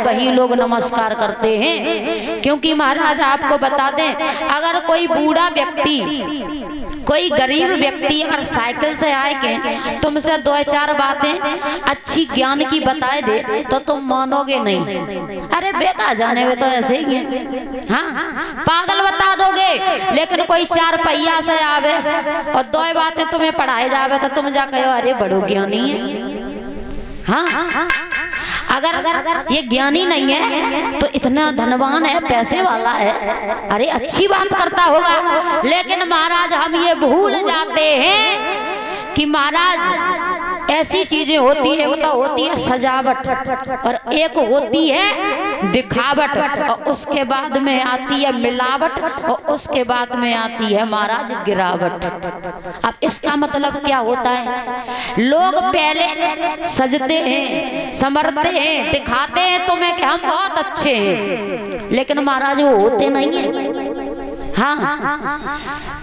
वही लोग नमस्कार करते हैं। क्योंकि महाराज आपको बता दें, अगर कोई बूढ़ा व्यक्ति, कोई गरीब व्यक्ति अगर साइकिल से आए के तुमसे दो चार बातें अच्छी ज्ञान की बताए दे तो तुम मानोगे नहीं। अरे बेकार जाने में तो ऐसे ही है, हाँ पागल बता दोगे। लेकिन कोई चार पहिया से आवे और दो बातें तुम्हें पढ़ाए जावे तो तुम जा कहो अरे बड़ो ज्ञानी है। हाँ अगर ये ज्ञानी नहीं है तो इतना धनवान है, पैसे वाला है, अरे अच्छी बात करता होगा। लेकिन महाराज हम ये भूल जाते हैं कि महाराज ऐसी चीजें होती है, एक तो होती है सजावट और एक होती है दिखावट, और उसके बाद में आती है मिलावट, और उसके बाद में आती है महाराज गिरावट। अब इसका मतलब क्या होता है? लोग पहले सजते हैं, संवरते हैं, दिखाते हैं तुम्हें कि हम बहुत अच्छे हैं, लेकिन महाराज वो होते नहीं है। हाँ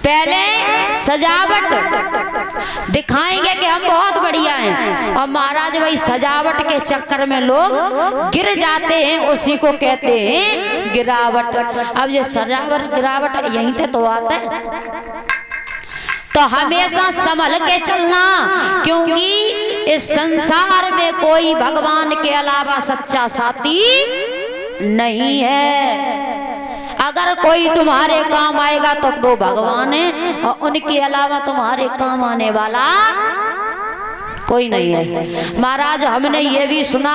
पहले सजावट दिखाएंगे कि हम बहुत बढ़िया हैं, और महाराज वही सजावट के चक्कर में लोग गिर जाते हैं, उसी को कहते हैं गिरावट। अब ये सजावट गिरावट यहीं से तो आता है, तो हमेशा संभल के चलना, क्योंकि इस संसार में कोई भगवान के अलावा सच्चा साथी नहीं है। अगर कोई तुम्हारे काम आएगा तो वो भगवान है, और उनके अलावा तुम्हारे काम आने वाला कोई नहीं है। महाराज हमने ये भी सुना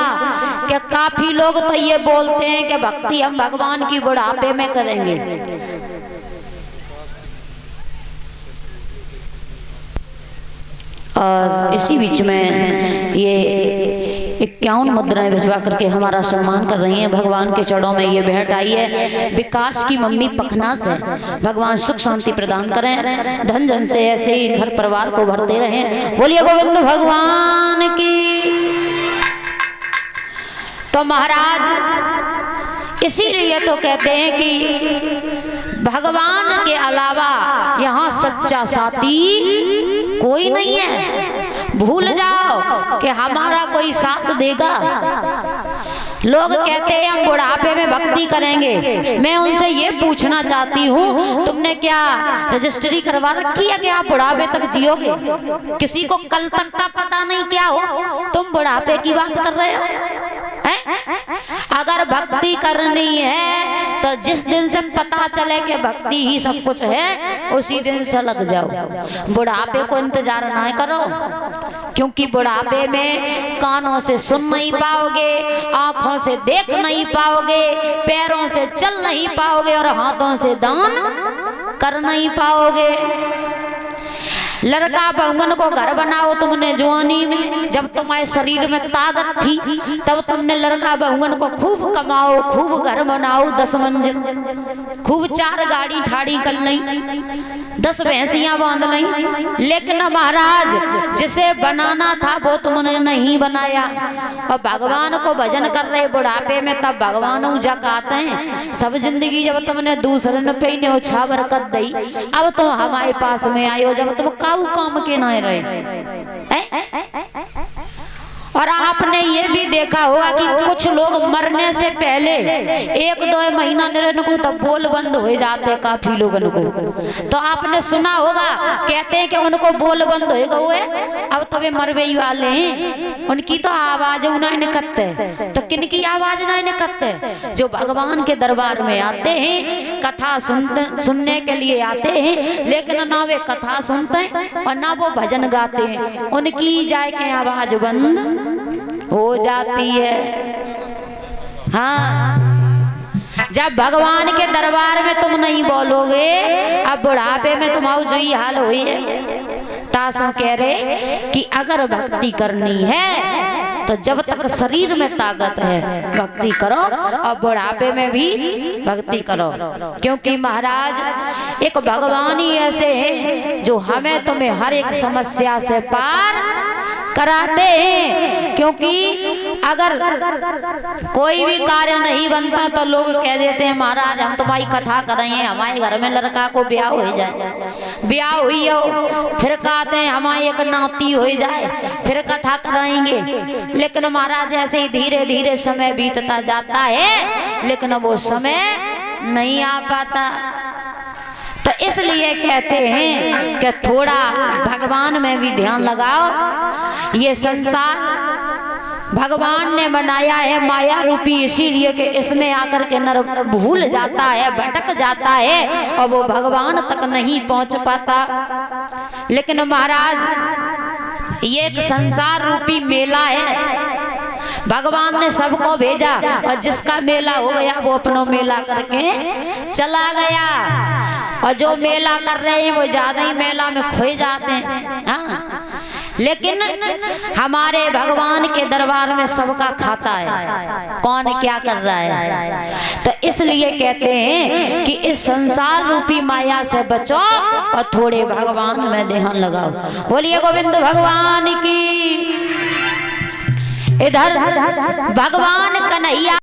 कि काफी लोग तो ये बोलते हैं कि भक्ति हम भगवान की बुढ़ापे में करेंगे। और इसी बीच में ये 51 मुद्राएं भिजवा करके हमारा सम्मान कर रही हैं। भगवान के चरणों में ये भेंट आई है विकास की मम्मी पखना से। भगवान सुख शांति प्रदान करें, धन जन से ऐसे ही घर परिवार को भरते रहें। बोलिए गोविंद भगवान की। तो महाराज इसीलिए तो कहते हैं कि भगवान के अलावा यहाँ सच्चा साथी कोई नहीं है। भूल जाओ कि हमारा कोई साथ देगा। लोग कहते हैं हम बुढ़ापे में भक्ति करेंगे। मैं उनसे ये पूछना चाहती हूँ, तुमने क्या रजिस्ट्री करवा रखी है कि आप बुढ़ापे तक जियोगे? किसी को कल तक का पता नहीं क्या हो, तुम बुढ़ापे की बात कर रहे हो है? अगर भक्ति करनी है तो जिस दिन से पता चले कि भक्ति ही सब कुछ है, उसी दिन से लग जाओ। बुढ़ापे को इंतजार ना करो, क्योंकि बुढ़ापे में कानों से सुन नहीं पाओगे, आंखों से देख नहीं पाओगे, पैरों से चल नहीं पाओगे और हाथों से दान कर नहीं पाओगे। लड़का बहुगन को घर बनाओ तुमने जवानी में, जब तुम्हारे शरीर में ताकत थी तब तुमने लड़का बहुगन को खूब कमाओ, खूब घर बनाओ 10 मंजिल, खूब 4 गाड़ी ठाड़ी कर ली, 10 भैंसियां बांध ली। लेकिन महाराज जिसे बनाना था वो तुमने नहीं बनाया, और भगवान को भजन कर रहे बुढ़ापे में, तब भगवान उजक आते हैं। सब जिंदगी जब तुमने दूसरे न पे न्योछावर कर दी, अब तुम हमारे पास में आयो जब तुम काम के ना रहे। और आपने ये भी देखा होगा कि कुछ लोग मरने से पहले 1-2 महीना को तो बोल बंद हो जाते काफी लोगों को। तो आपने सुना होगा, कहते हैं कि उनको बोल बंद होएगा हुए, अब तो वे मरवे ही वाले हैं, उनकी तो आवाज उन्हें कत्ते। तो किनकी आवाज नहीं कत्ते? जो भगवान के दरबार में आते हैं, कथा सुनने के लिए आते हैं, लेकिन ना वे कथा सुनते हैं और ना वो भजन गाते हैं, उनकी जाए के आवाज बंद हो जाती है। हाँ, जब भगवान के दरबार में तुम नहीं बोलोगे, अब बुढ़ापे में तुम्हारा जो ही हाल हुई है। तासों कह रहे कि अगर भक्ति करनी है तो जब तक शरीर में ताकत है भक्ति करो, और बुढ़ापे में भी भक्ति करो, क्योंकि महाराज एक भगवान ही ऐसे हैं जो हमें तुम्हें हर एक समस्या से पार कराते हैं। क्योंकि अगर कोई भी कार्य नहीं बनता तो लोग कह देते हैं महाराज हम तुम्हारी कथा कर रहे हैं, हमारे घर में लड़का को ब्याह हो जाए, ब्याह हुई हो, फिर कहते हैं हमारी एक नाती हो जाए, फिर कथा कराएंगे। लेकिन महाराज ऐसे ही धीरे धीरे समय बीतता जाता है, लेकिन वो समय नहीं आ पाता। तो इसलिए कहते हैं कि थोड़ा भगवान में भी ध्यान लगाओ। ये संसार भगवान ने बनाया है माया रूपी, इसीलिए कि इसमें आकर के नर भूल जाता है, भटक जाता है और वो भगवान तक नहीं पहुंच पाता। लेकिन महाराज ये एक संसार रूपी मेला है, भगवान ने सबको भेजा और जिसका मेला हो गया वो अपना मेला करके चला गया। और जो मेला कर रहे हैं वो ज्यादा ही मेला में खोए जाते हैं। हाँ, लेकिन हमारे भगवान के दरबार में सबका खाता है, कौन क्या कर रहा है। तो इसलिए कहते हैं कि इस संसार रूपी माया से बचो और थोड़े भगवान में ध्यान लगाओ। बोलिए गोविंद भगवान की। इधर भगवान कन्हैया